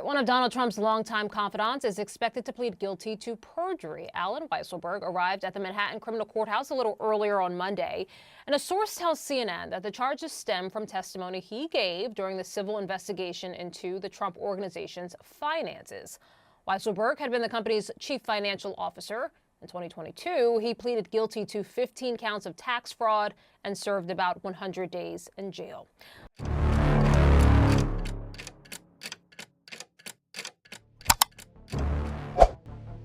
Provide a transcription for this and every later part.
One of Donald Trump's longtime confidants is expected to plead guilty to perjury. Alan Weisselberg arrived at the Manhattan Criminal Courthouse a little earlier on Monday, and a source tells CNN that the charges stem from testimony he gave during the civil investigation into the Trump Organization's finances. Weisselberg had been the company's chief financial officer. In 2022, he pleaded guilty to 15 counts of tax fraud and served about 100 days in jail.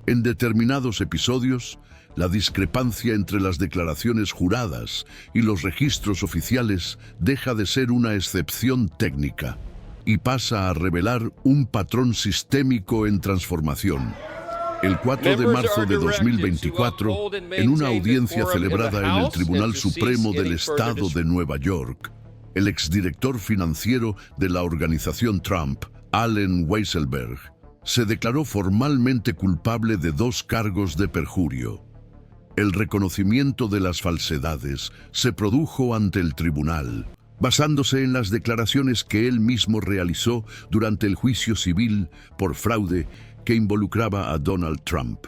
En determinados episodios, la discrepancia entre las declaraciones juradas y los registros oficiales deja de ser una excepción técnica y pasa a revelar un patrón sistémico en transformación. El 4 de marzo de 2024, en una audiencia celebrada en el Tribunal Supremo del Estado de Nueva York, el exdirector financiero de la organización Trump, Alan Weisselberg, se declaró formalmente culpable de 2 cargos de perjurio. El reconocimiento de las falsedades se produjo ante el tribunal, basándose en las declaraciones que él mismo realizó durante el juicio civil por fraude que involucraba a Donald Trump.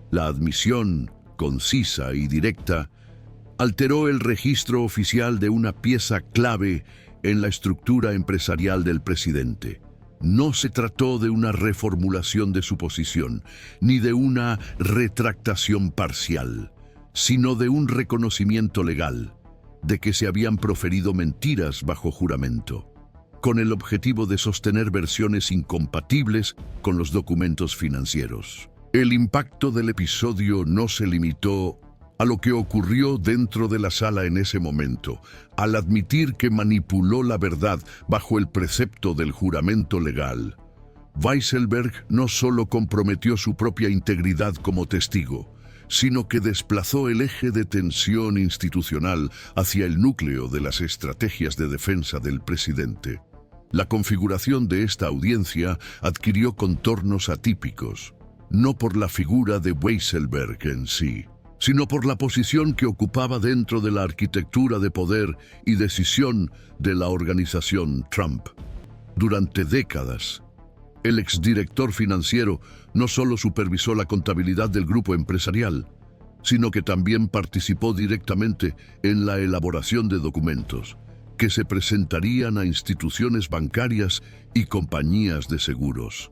La admisión, concisa y directa, alteró el registro oficial de una pieza clave en la estructura empresarial del presidente. No se trató de una reformulación de su posición, ni de una retractación parcial, sino de un reconocimiento legal de que se habían proferido mentiras bajo juramento, con el objetivo de sostener versiones incompatibles con los documentos financieros. El impacto del episodio no se limitó a lo que ocurrió dentro de la sala en ese momento, al admitir que manipuló la verdad bajo el precepto del juramento legal. Weisselberg no solo comprometió su propia integridad como testigo, sino que desplazó el eje de tensión institucional hacia el núcleo de las estrategias de defensa del presidente. La configuración de esta audiencia adquirió contornos atípicos, no por la figura de Weisselberg en sí, sino por la posición que ocupaba dentro de la arquitectura de poder y decisión de la organización Trump. Durante décadas, el exdirector financiero no solo supervisó la contabilidad del grupo empresarial, sino que también participó directamente en la elaboración de documentos que se presentarían a instituciones bancarias y compañías de seguros.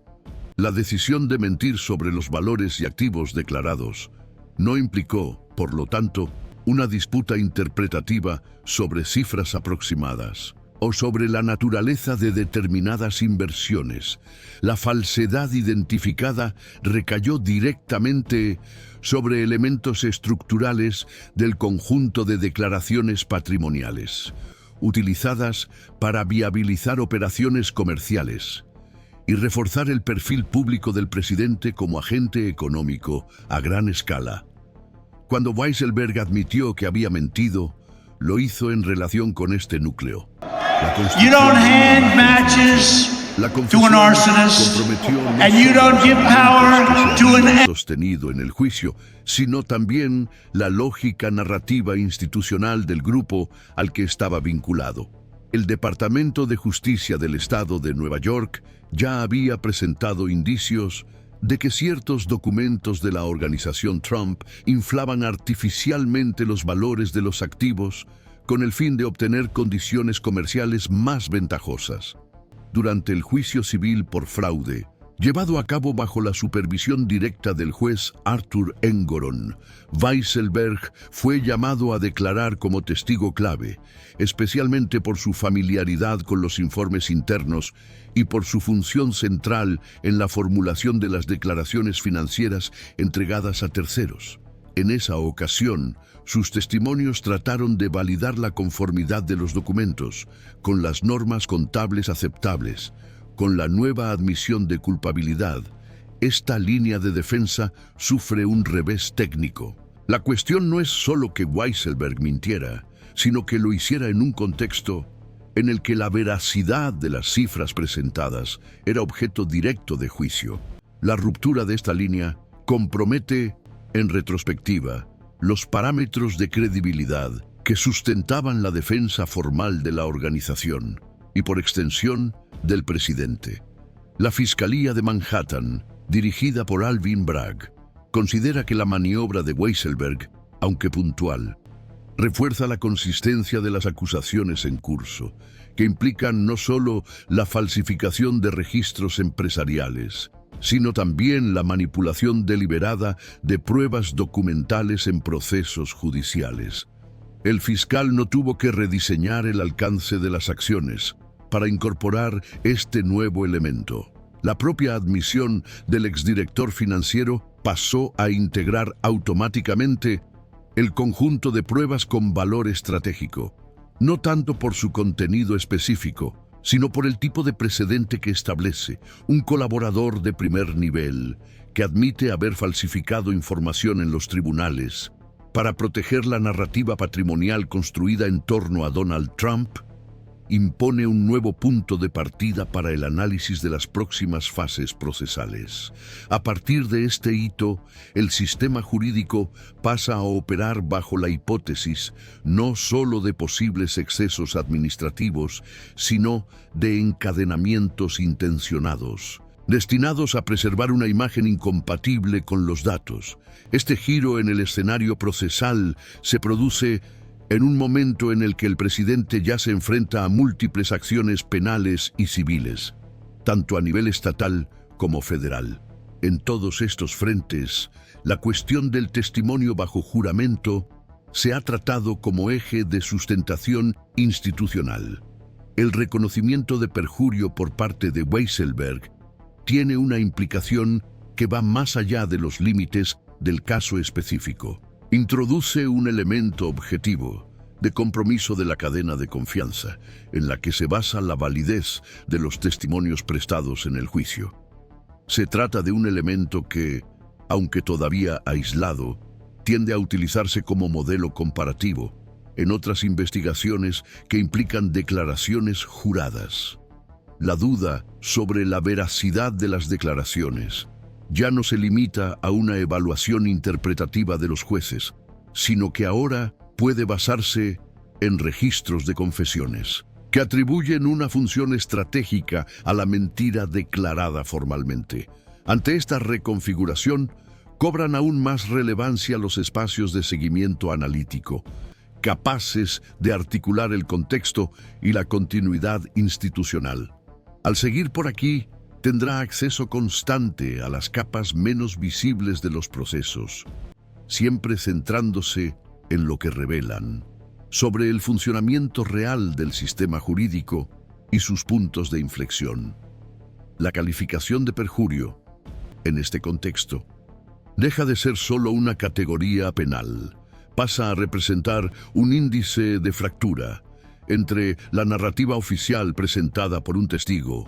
La decisión de mentir sobre los valores y activos declarados no implicó, por lo tanto, una disputa interpretativa sobre cifras aproximadas o sobre la naturaleza de determinadas inversiones. La falsedad identificada recayó directamente sobre elementos estructurales del conjunto de declaraciones patrimoniales, utilizadas para viabilizar operaciones comerciales y reforzar el perfil público del presidente como agente económico a gran escala. Cuando Weisselberg admitió que había mentido, lo hizo en relación con este núcleo. You don't hand matches to an arsonist, and you don't give power to an... sostenido en el juicio, sino también la lógica narrativa institucional del grupo al que estaba vinculado. El Departamento de Justicia del Estado de Nueva York ya había presentado indicios de que ciertos documentos de la organización Trump inflaban artificialmente los valores de los activos con el fin de obtener condiciones comerciales más ventajosas. Durante el juicio civil por fraude, llevado a cabo bajo la supervisión directa del juez Arthur Engoron, Weisselberg fue llamado a declarar como testigo clave, especialmente por su familiaridad con los informes internos y por su función central en la formulación de las declaraciones financieras entregadas a terceros. En esa ocasión, sus testimonios trataron de validar la conformidad de los documentos con las normas contables aceptables. Con la nueva admisión de culpabilidad, esta línea de defensa sufre un revés técnico. La cuestión no es solo que Weisselberg mintiera, sino que lo hiciera en un contexto en el que la veracidad de las cifras presentadas era objeto directo de juicio. La ruptura de esta línea compromete, en retrospectiva, los parámetros de credibilidad que sustentaban la defensa formal de la organización y, por extensión, del presidente. La Fiscalía de Manhattan, dirigida por Alvin Bragg, considera que la maniobra de Weisselberg, aunque puntual, refuerza la consistencia de las acusaciones en curso, que implican no solo la falsificación de registros empresariales, sino también la manipulación deliberada de pruebas documentales en procesos judiciales. El fiscal no tuvo que rediseñar el alcance de las acciones para incorporar este nuevo elemento. La propia admisión del exdirector financiero pasó a integrar automáticamente el conjunto de pruebas con valor estratégico, no tanto por su contenido específico, sino por el tipo de precedente que establece: un colaborador de primer nivel que admite haber falsificado información en los tribunales para proteger la narrativa patrimonial construida en torno a Donald Trump, impone un nuevo punto de partida para el análisis de las próximas fases procesales. A partir de este hito, el sistema jurídico pasa a operar bajo la hipótesis no solo de posibles excesos administrativos, sino de encadenamientos intencionados, destinados a preservar una imagen incompatible con los datos. Este giro en el escenario procesal se produce en un momento en el que el presidente ya se enfrenta a múltiples acciones penales y civiles, tanto a nivel estatal como federal. En todos estos frentes, la cuestión del testimonio bajo juramento se ha tratado como eje de sustentación institucional. El reconocimiento de perjurio por parte de Weisselberg tiene una implicación que va más allá de los límites del caso específico. Introduce un elemento objetivo de compromiso de la cadena de confianza, en la que se basa la validez de los testimonios prestados en el juicio. Se trata de un elemento que, aunque todavía aislado, tiende a utilizarse como modelo comparativo en otras investigaciones que implican declaraciones juradas. La duda sobre la veracidad de las declaraciones ya no se limita a una evaluación interpretativa de los jueces, sino que ahora puede basarse en registros de confesiones, que atribuyen una función estratégica a la mentira declarada formalmente. Ante esta reconfiguración, cobran aún más relevancia los espacios de seguimiento analítico, capaces de articular el contexto y la continuidad institucional. Al seguir por aquí, tendrá acceso constante a las capas menos visibles de los procesos, siempre centrándose en lo que revelan sobre el funcionamiento real del sistema jurídico y sus puntos de inflexión. La calificación de perjurio, en este contexto, deja de ser solo una categoría penal, pasa a representar un índice de fractura entre la narrativa oficial presentada por un testigo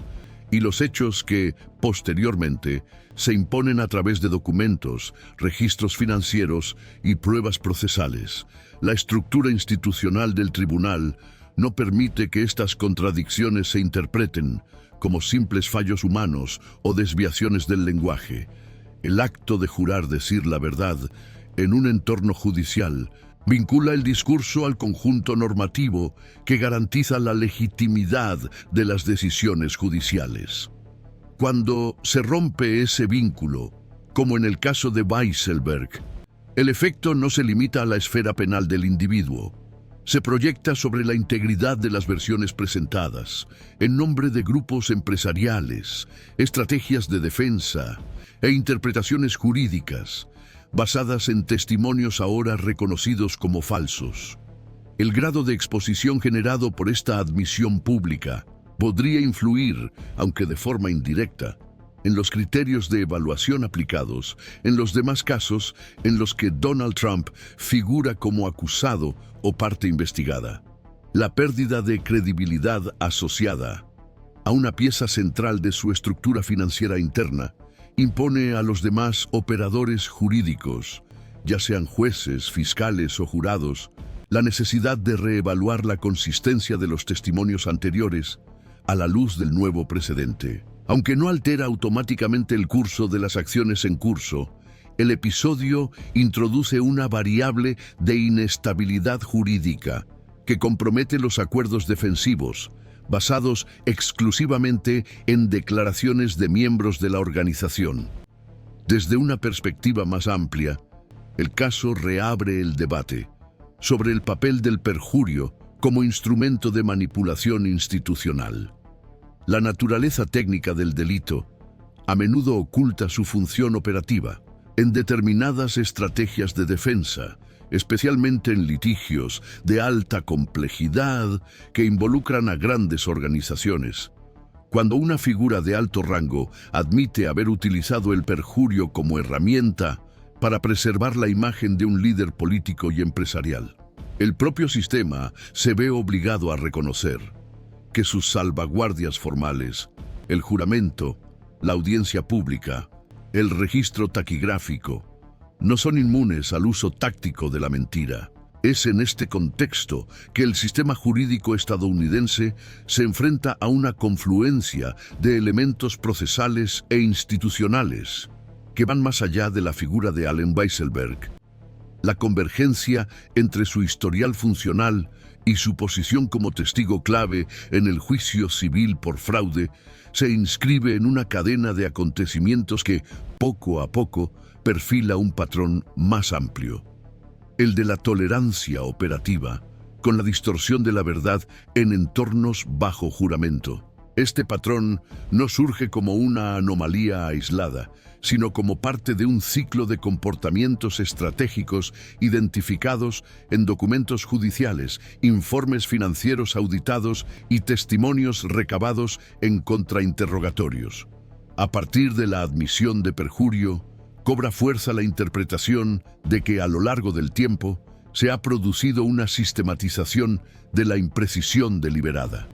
y los hechos que, posteriormente, se imponen a través de documentos, registros financieros y pruebas procesales. La estructura institucional del tribunal no permite que estas contradicciones se interpreten como simples fallos humanos o desviaciones del lenguaje. El acto de jurar decir la verdad en un entorno judicial vincula el discurso al conjunto normativo que garantiza la legitimidad de las decisiones judiciales. Cuando se rompe ese vínculo, como en el caso de Weisselberg, el efecto no se limita a la esfera penal del individuo. Se proyecta sobre la integridad de las versiones presentadas, en nombre de grupos empresariales, estrategias de defensa e interpretaciones jurídicas, basadas en testimonios ahora reconocidos como falsos. El grado de exposición generado por esta admisión pública podría influir, aunque de forma indirecta, en los criterios de evaluación aplicados en los demás casos en los que Donald Trump figura como acusado o parte investigada. La pérdida de credibilidad asociada a una pieza central de su estructura financiera interna impone a los demás operadores jurídicos, ya sean jueces, fiscales o jurados, la necesidad de reevaluar la consistencia de los testimonios anteriores a la luz del nuevo precedente. Aunque no altera automáticamente el curso de las acciones en curso, el episodio introduce una variable de inestabilidad jurídica que compromete los acuerdos defensivos basados exclusivamente en declaraciones de miembros de la organización. Desde una perspectiva más amplia, el caso reabre el debate sobre el papel del perjurio como instrumento de manipulación institucional. La naturaleza técnica del delito a menudo oculta su función operativa en determinadas estrategias de defensa, especialmente en litigios de alta complejidad que involucran a grandes organizaciones. Cuando una figura de alto rango admite haber utilizado el perjurio como herramienta para preservar la imagen de un líder político y empresarial, el propio sistema se ve obligado a reconocer que sus salvaguardias formales, el juramento, la audiencia pública, el registro taquigráfico, no son inmunes al uso táctico de la mentira. Es en este contexto que el sistema jurídico estadounidense se enfrenta a una confluencia de elementos procesales e institucionales que van más allá de la figura de Allen Weisselberg. La convergencia entre su historial funcional y su posición como testigo clave en el juicio civil por fraude se inscribe en una cadena de acontecimientos que, poco a poco, perfila un patrón más amplio: el de la tolerancia operativa con la distorsión de la verdad en entornos bajo juramento. Este patrón no surge como una anomalía aislada, sino como parte de un ciclo de comportamientos estratégicos identificados en documentos judiciales, informes financieros auditados y testimonios recabados en contrainterrogatorios. A partir de la admisión de perjurio, cobra fuerza la interpretación de que a lo largo del tiempo se ha producido una sistematización de la imprecisión deliberada,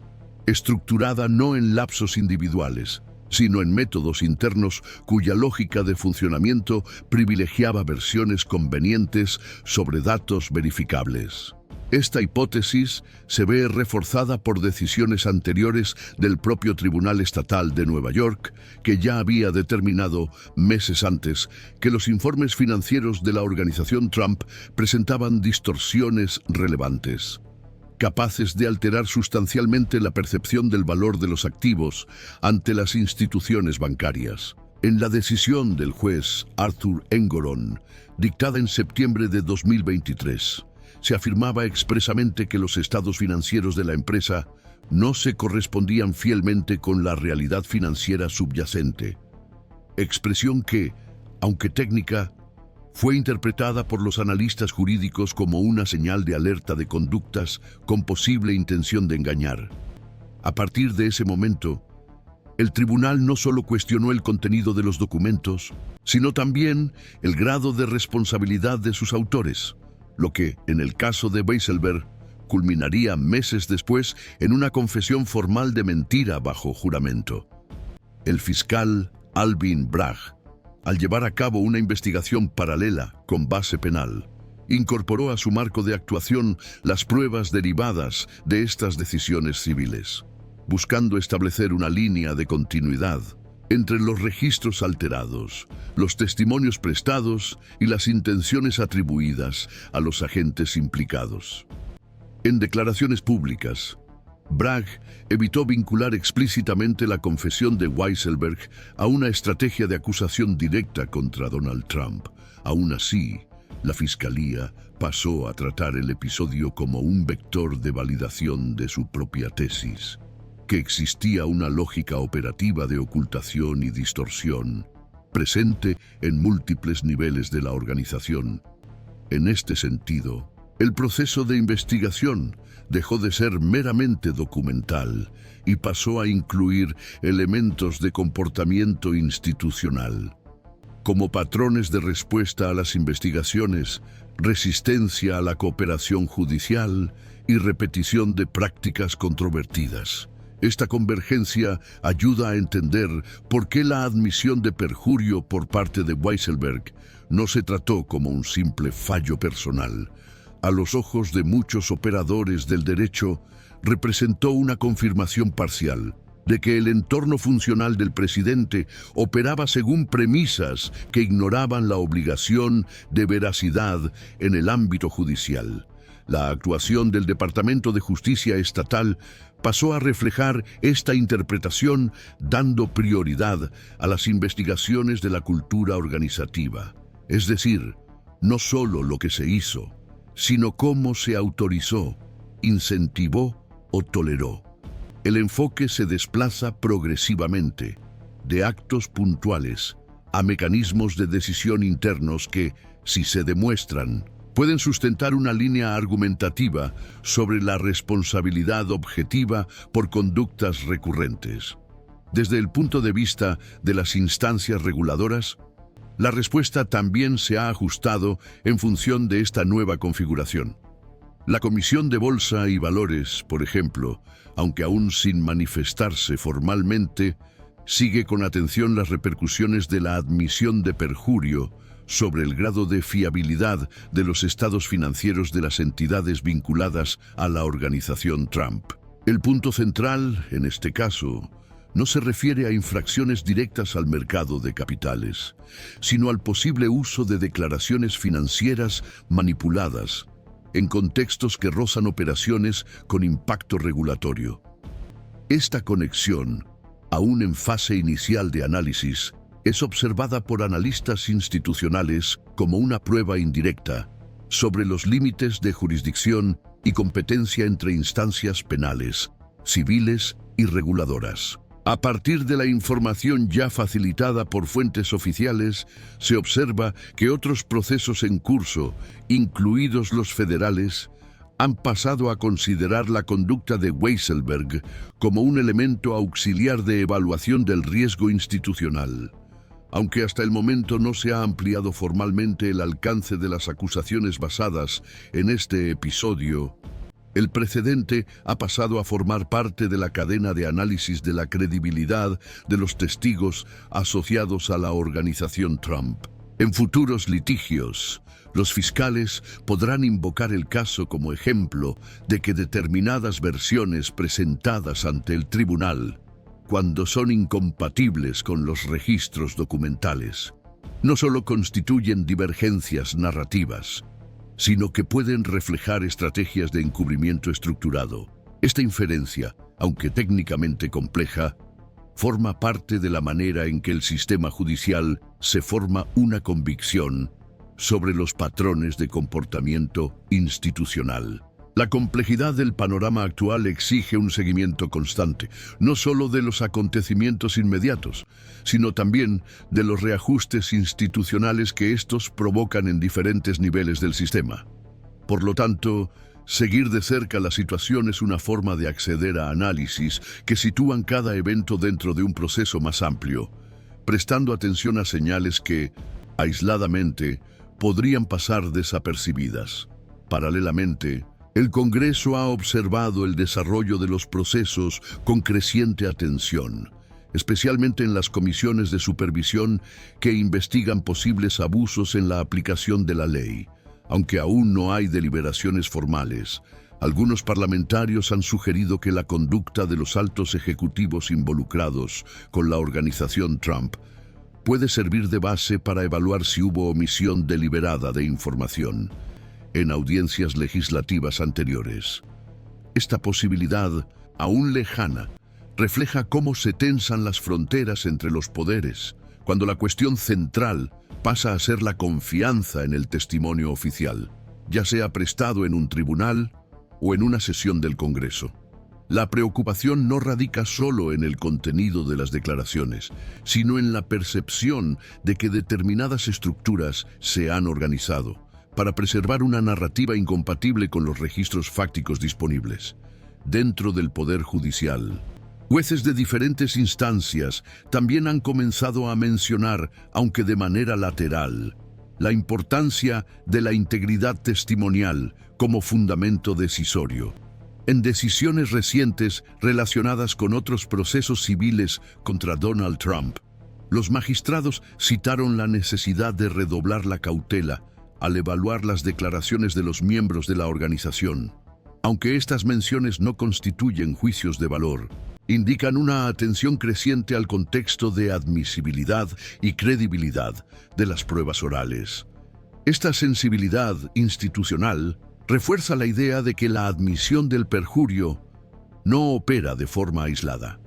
estructurada no en lapsos individuales, sino en métodos internos cuya lógica de funcionamiento privilegiaba versiones convenientes sobre datos verificables. Esta hipótesis se ve reforzada por decisiones anteriores del propio Tribunal Estatal de Nueva York, que ya había determinado meses antes que los informes financieros de la organización Trump presentaban distorsiones relevantes, capaces de alterar sustancialmente la percepción del valor de los activos ante las instituciones bancarias. En la decisión del juez Arthur Engoron, dictada en septiembre de 2023, se afirmaba expresamente que los estados financieros de la empresa no se correspondían fielmente con la realidad financiera subyacente, expresión que, aunque técnica, fue interpretada por los analistas jurídicos como una señal de alerta de conductas con posible intención de engañar. A partir de ese momento, el tribunal no solo cuestionó el contenido de los documentos, sino también el grado de responsabilidad de sus autores, lo que, en el caso de Weisselberg, culminaría meses después en una confesión formal de mentira bajo juramento. El fiscal Alvin Bragg, al llevar a cabo una investigación paralela con base penal, incorporó a su marco de actuación las pruebas derivadas de estas decisiones civiles, buscando establecer una línea de continuidad entre los registros alterados, los testimonios prestados y las intenciones atribuidas a los agentes implicados. En declaraciones públicas, Bragg evitó vincular explícitamente la confesión de Weisselberg a una estrategia de acusación directa contra Donald Trump. Aún así, la Fiscalía pasó a tratar el episodio como un vector de validación de su propia tesis, que existía una lógica operativa de ocultación y distorsión, presente en múltiples niveles de la organización. En este sentido, el proceso de investigación dejó de ser meramente documental y pasó a incluir elementos de comportamiento institucional, como patrones de respuesta a las investigaciones, resistencia a la cooperación judicial y repetición de prácticas controvertidas. Esta convergencia ayuda a entender por qué la admisión de perjurio por parte de Weisselberg no se trató como un simple fallo personal. A los ojos de muchos operadores del derecho, representó una confirmación parcial de que el entorno funcional del presidente operaba según premisas que ignoraban la obligación de veracidad en el ámbito judicial. La actuación del Departamento de Justicia Estatal pasó a reflejar esta interpretación dando prioridad a las investigaciones de la cultura organizativa. Es decir, no solo lo que se hizo, sino cómo se autorizó, incentivó o toleró. El enfoque se desplaza progresivamente, de actos puntuales a mecanismos de decisión internos que, si se demuestran, pueden sustentar una línea argumentativa sobre la responsabilidad objetiva por conductas recurrentes. Desde el punto de vista de las instancias reguladoras, la respuesta también se ha ajustado en función de esta nueva configuración. La Comisión de Bolsa y Valores, por ejemplo, aunque aún sin manifestarse formalmente, sigue con atención las repercusiones de la admisión de perjurio sobre el grado de fiabilidad de los estados financieros de las entidades vinculadas a la organización Trump. El punto central, en este caso, no se refiere a infracciones directas al mercado de capitales, sino al posible uso de declaraciones financieras manipuladas en contextos que rozan operaciones con impacto regulatorio. Esta conexión, aún en fase inicial de análisis, es observada por analistas institucionales como una prueba indirecta sobre los límites de jurisdicción y competencia entre instancias penales, civiles y reguladoras. A partir de la información ya facilitada por fuentes oficiales, se observa que otros procesos en curso, incluidos los federales, han pasado a considerar la conducta de Weisselberg como un elemento auxiliar de evaluación del riesgo institucional. Aunque hasta el momento no se ha ampliado formalmente el alcance de las acusaciones basadas en este episodio, el precedente ha pasado a formar parte de la cadena de análisis de la credibilidad de los testigos asociados a la organización Trump. En futuros litigios, los fiscales podrán invocar el caso como ejemplo de que determinadas versiones presentadas ante el tribunal, cuando son incompatibles con los registros documentales, no solo constituyen divergencias narrativas, sino que pueden reflejar estrategias de encubrimiento estructurado. Esta inferencia, aunque técnicamente compleja, forma parte de la manera en que el sistema judicial se forma una convicción sobre los patrones de comportamiento institucional. La complejidad del panorama actual exige un seguimiento constante, no solo de los acontecimientos inmediatos, sino también de los reajustes institucionales que estos provocan en diferentes niveles del sistema. Por lo tanto, seguir de cerca la situación es una forma de acceder a análisis que sitúan cada evento dentro de un proceso más amplio, prestando atención a señales que, aisladamente, podrían pasar desapercibidas. Paralelamente, el Congreso ha observado el desarrollo de los procesos con creciente atención, especialmente en las comisiones de supervisión que investigan posibles abusos en la aplicación de la ley. Aunque aún no hay deliberaciones formales, algunos parlamentarios han sugerido que la conducta de los altos ejecutivos involucrados con la organización Trump puede servir de base para evaluar si hubo omisión deliberada de información en audiencias legislativas anteriores. Esta posibilidad, aún lejana, refleja cómo se tensan las fronteras entre los poderes, cuando la cuestión central pasa a ser la confianza en el testimonio oficial, ya sea prestado en un tribunal o en una sesión del Congreso. La preocupación no radica solo en el contenido de las declaraciones, sino en la percepción de que determinadas estructuras se han organizado para preservar una narrativa incompatible con los registros fácticos disponibles. Dentro del Poder Judicial, jueces de diferentes instancias también han comenzado a mencionar, aunque de manera lateral, la importancia de la integridad testimonial como fundamento decisorio. En decisiones recientes relacionadas con otros procesos civiles contra Donald Trump, los magistrados citaron la necesidad de redoblar la cautela al evaluar las declaraciones de los miembros de la organización. Aunque estas menciones no constituyen juicios de valor, indican una atención creciente al contexto de admisibilidad y credibilidad de las pruebas orales. Esta sensibilidad institucional refuerza la idea de que la admisión del perjurio no opera de forma aislada,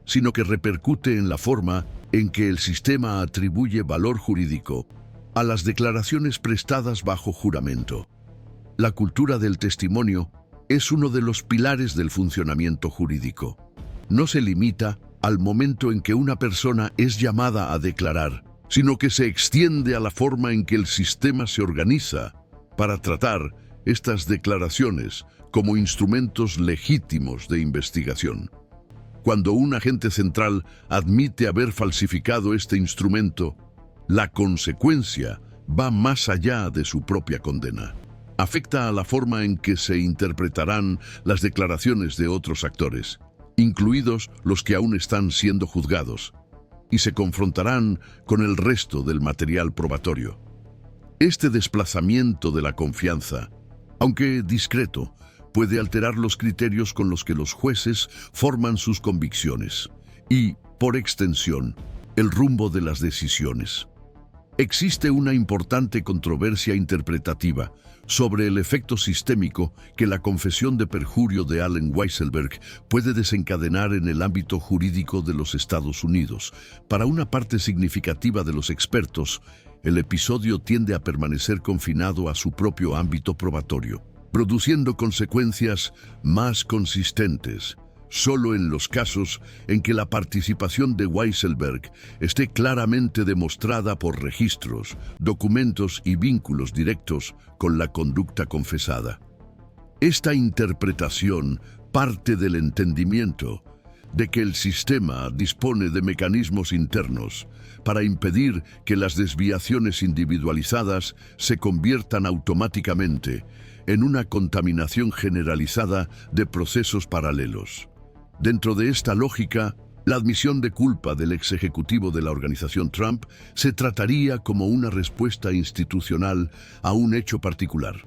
sino que repercute en la forma en que el sistema atribuye valor jurídico a las declaraciones prestadas bajo juramento. La cultura del testimonio es uno de los pilares del funcionamiento jurídico. No se limita al momento en que una persona es llamada a declarar, sino que se extiende a la forma en que el sistema se organiza para tratar estas declaraciones como instrumentos legítimos de investigación. Cuando un agente central admite haber falsificado este instrumento, la consecuencia va más allá de su propia condena. Afecta a la forma en que se interpretarán las declaraciones de otros actores, incluidos los que aún están siendo juzgados, y se confrontarán con el resto del material probatorio. Este desplazamiento de la confianza, aunque discreto, puede alterar los criterios con los que los jueces forman sus convicciones y, por extensión, el rumbo de las decisiones. Existe una importante controversia interpretativa sobre el efecto sistémico que la confesión de perjurio de Allen Weisselberg puede desencadenar en el ámbito jurídico de los Estados Unidos. Para una parte significativa de los expertos, el episodio tiende a permanecer confinado a su propio ámbito probatorio, produciendo consecuencias más consistentes solo en los casos en que la participación de Weisselberg esté claramente demostrada por registros, documentos y vínculos directos con la conducta confesada. Esta interpretación parte del entendimiento de que el sistema dispone de mecanismos internos para impedir que las desviaciones individualizadas se conviertan automáticamente en una contaminación generalizada de procesos paralelos. Dentro de esta lógica, la admisión de culpa del ex ejecutivo de la organización Trump se trataría como una respuesta institucional a un hecho particular,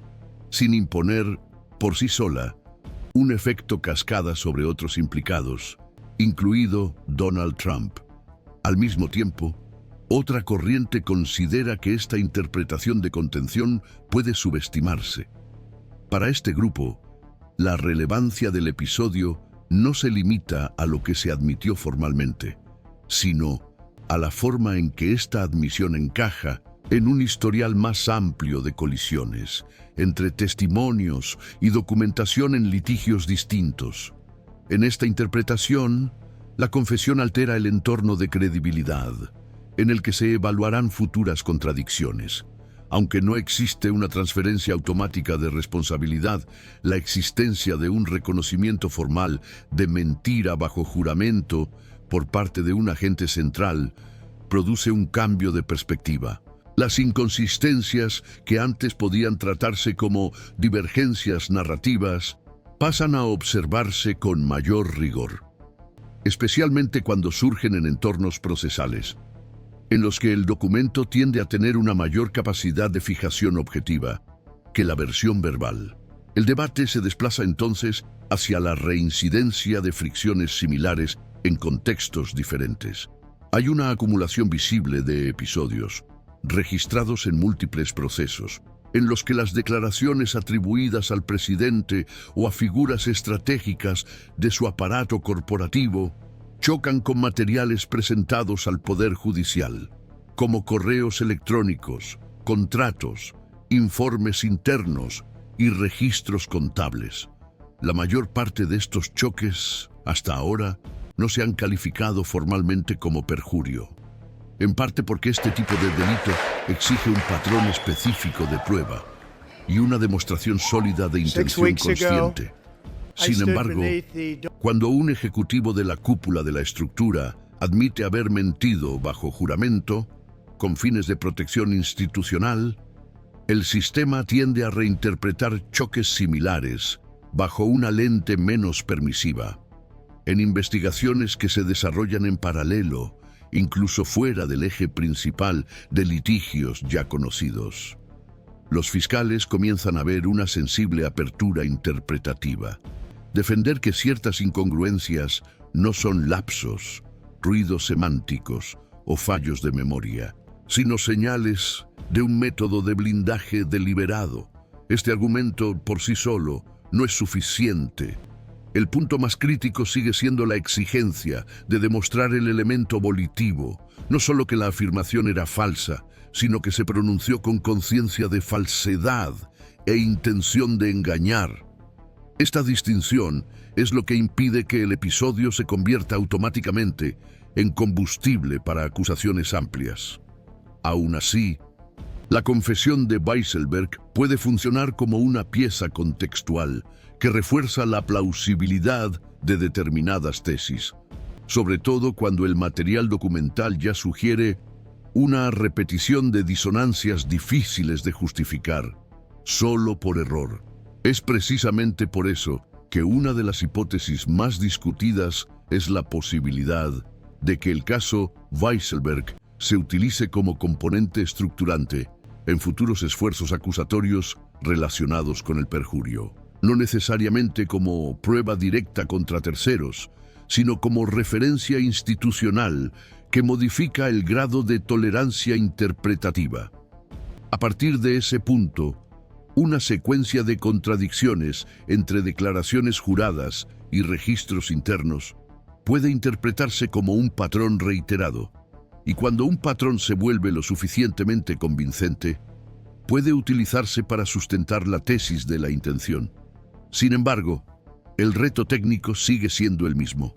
sin imponer, por sí sola, un efecto cascada sobre otros implicados, incluido Donald Trump. Al mismo tiempo, otra corriente considera que esta interpretación de contención puede subestimarse. Para este grupo, la relevancia del episodio no se limita a lo que se admitió formalmente, sino a la forma en que esta admisión encaja en un historial más amplio de colisiones entre testimonios y documentación en litigios distintos. En esta interpretación, la confesión altera el entorno de credibilidad, en el que se evaluarán futuras contradicciones. Aunque no existe una transferencia automática de responsabilidad, la existencia de un reconocimiento formal de mentira bajo juramento por parte de un agente central produce un cambio de perspectiva. Las inconsistencias que antes podían tratarse como divergencias narrativas pasan a observarse con mayor rigor, especialmente cuando surgen en entornos procesales, en los que el documento tiende a tener una mayor capacidad de fijación objetiva que la versión verbal. El debate se desplaza entonces hacia la reincidencia de fricciones similares en contextos diferentes. Hay una acumulación visible de episodios, registrados en múltiples procesos, en los que las declaraciones atribuidas al presidente o a figuras estratégicas de su aparato corporativo chocan con materiales presentados al Poder Judicial, como correos electrónicos, contratos, informes internos y registros contables. La mayor parte de estos choques, hasta ahora, no se han calificado formalmente como perjurio, en parte porque este tipo de delito exige un patrón específico de prueba y una demostración sólida de intención consciente. Sin embargo, cuando un ejecutivo de la cúpula de la estructura admite haber mentido bajo juramento, con fines de protección institucional, el sistema tiende a reinterpretar choques similares bajo una lente menos permisiva. En investigaciones que se desarrollan en paralelo, incluso fuera del eje principal de litigios ya conocidos, los fiscales comienzan a ver una sensible apertura interpretativa. Defender que ciertas incongruencias no son lapsos, ruidos semánticos o fallos de memoria, sino señales de un método de blindaje deliberado. Este argumento por sí solo no es suficiente El punto más crítico sigue siendo la exigencia de demostrar el elemento volitivo, no solo que la afirmación era falsa, sino que se pronunció con conciencia de falsedad e intención de engañar. Esta distinción es lo que impide que el episodio se convierta automáticamente en combustible para acusaciones amplias. Aún así, la confesión de Weisselberg puede funcionar como una pieza contextual que refuerza la plausibilidad de determinadas tesis, sobre todo cuando el material documental ya sugiere una repetición de disonancias difíciles de justificar, solo por error. Es precisamente por eso que una de las hipótesis más discutidas es la posibilidad de que el caso Weisselberg se utilice como componente estructurante en futuros esfuerzos acusatorios relacionados con el perjurio, no necesariamente como prueba directa contra terceros, sino como referencia institucional que modifica el grado de tolerancia interpretativa. A partir de ese punto, una secuencia de contradicciones entre declaraciones juradas y registros internos puede interpretarse como un patrón reiterado, y cuando un patrón se vuelve lo suficientemente convincente, puede utilizarse para sustentar la tesis de la intención. Sin embargo, el reto técnico sigue siendo el mismo: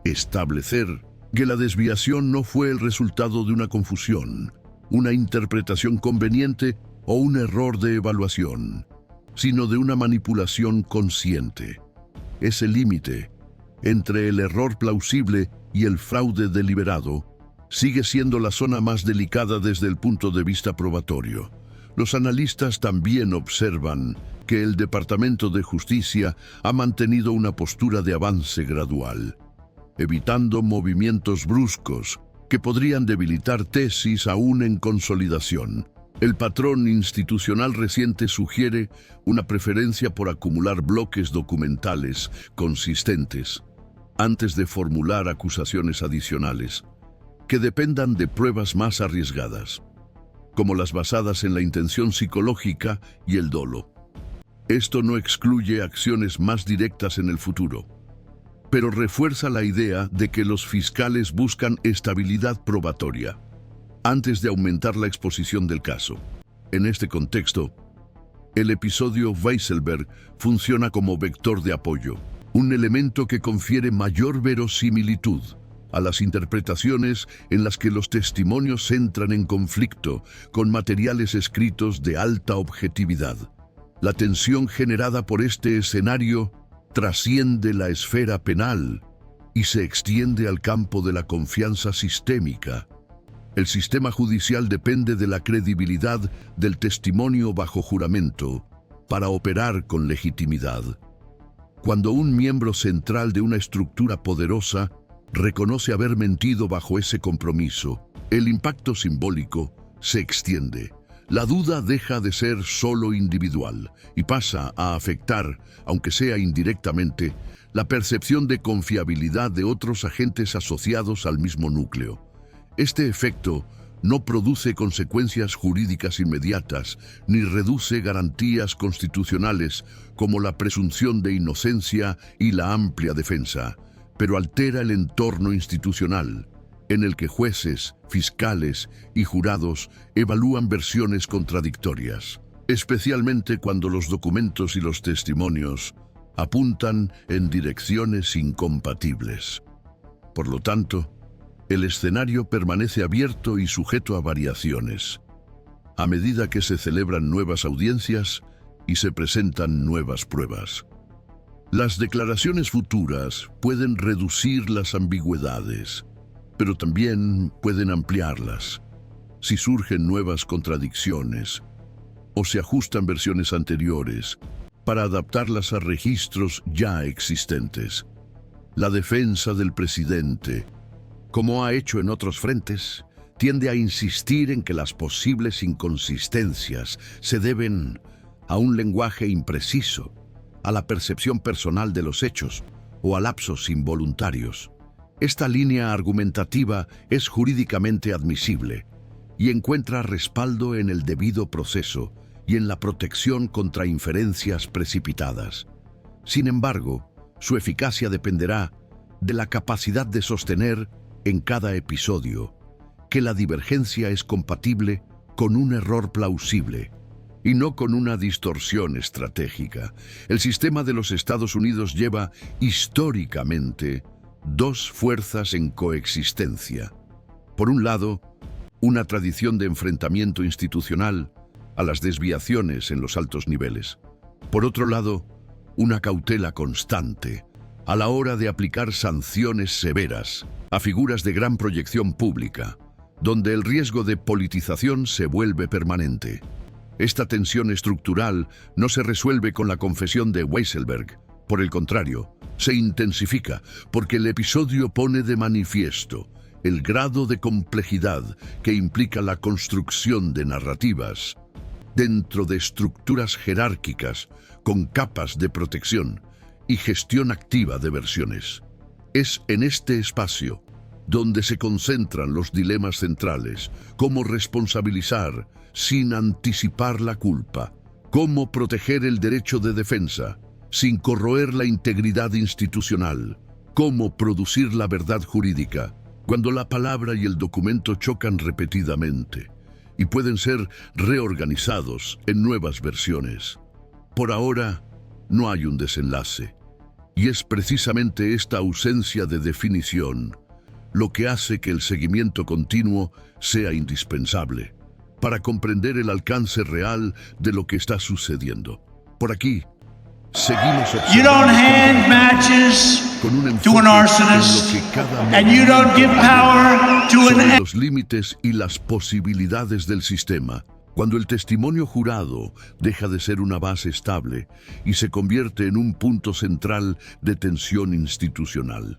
establecer que la desviación no fue el resultado de una confusión, una interpretación conveniente o un error de evaluación, sino de una manipulación consciente. Ese límite entre el error plausible y el fraude deliberado sigue siendo la zona más delicada desde el punto de vista probatorio. Los analistas también observan que el Departamento de Justicia ha mantenido una postura de avance gradual, evitando movimientos bruscos que podrían debilitar tesis aún en consolidación. El patrón institucional reciente sugiere una preferencia por acumular bloques documentales consistentes antes de formular acusaciones adicionales, que dependan de pruebas más arriesgadas, como las basadas en la intención psicológica y el dolo. Esto no excluye acciones más directas en el futuro, pero refuerza la idea de que los fiscales buscan estabilidad probatoria antes de aumentar la exposición del caso. En este contexto, el episodio Weisselberg funciona como vector de apoyo, un elemento que confiere mayor verosimilitud a las interpretaciones en las que los testimonios entran en conflicto con materiales escritos de alta objetividad. La tensión generada por este escenario trasciende la esfera penal y se extiende al campo de la confianza sistémica. El sistema judicial depende de la credibilidad del testimonio bajo juramento para operar con legitimidad. Cuando un miembro central de una estructura poderosa reconoce haber mentido bajo ese compromiso, el impacto simbólico se extiende. La duda deja de ser solo individual y pasa a afectar, aunque sea indirectamente, la percepción de confiabilidad de otros agentes asociados al mismo núcleo. Este efecto no produce consecuencias jurídicas inmediatas ni reduce garantías constitucionales como la presunción de inocencia y la amplia defensa, pero altera el entorno institucional, en el que jueces, fiscales y jurados evalúan versiones contradictorias, especialmente cuando los documentos y los testimonios apuntan en direcciones incompatibles. Por lo tanto, el escenario permanece abierto y sujeto a variaciones, a medida que se celebran nuevas audiencias y se presentan nuevas pruebas. Las declaraciones futuras pueden reducir las ambigüedades, pero también pueden ampliarlas si surgen nuevas contradicciones o se ajustan versiones anteriores para adaptarlas a registros ya existentes. La defensa del presidente, como ha hecho en otros frentes, tiende a insistir en que las posibles inconsistencias se deben a un lenguaje impreciso, a la percepción personal de los hechos o a lapsos involuntarios. Esta línea argumentativa es jurídicamente admisible y encuentra respaldo en el debido proceso y en la protección contra inferencias precipitadas. Sin embargo, Su eficacia dependerá de la capacidad de sostener en cada episodio que la divergencia es compatible con un error plausible y no con una distorsión estratégica. El sistema de los Estados Unidos lleva históricamente dos fuerzas en coexistencia. Por un lado, una tradición de enfrentamiento institucional a las desviaciones en los altos niveles. Por otro lado, una cautela constante a la hora de aplicar sanciones severas a figuras de gran proyección pública, donde el riesgo de politización se vuelve permanente. Esta tensión estructural no se resuelve con la confesión de Weisselberg. Por el contrario, se intensifica porque el episodio pone de manifiesto el grado de complejidad que implica la construcción de narrativas dentro de estructuras jerárquicas con capas de protección y gestión activa de versiones. Es en este espacio donde se concentran los dilemas centrales: cómo responsabilizar sin anticipar la culpa, cómo proteger el derecho de defensa sin corroer la integridad institucional, cómo producir la verdad jurídica cuando la palabra y el documento chocan repetidamente y pueden ser reorganizados en nuevas versiones. Por ahora, no hay un desenlace, y es precisamente esta ausencia de definición lo que hace que el seguimiento continuo sea indispensable para comprender el alcance real de lo que está sucediendo. Por aquí, seguimos You don't hand observando matches con un to an enfoque arsonist, en lo que cada and you don't give power to sobre an los límites y las posibilidades del sistema, cuando el testimonio jurado deja de ser una base estable y se convierte en un punto central de tensión institucional.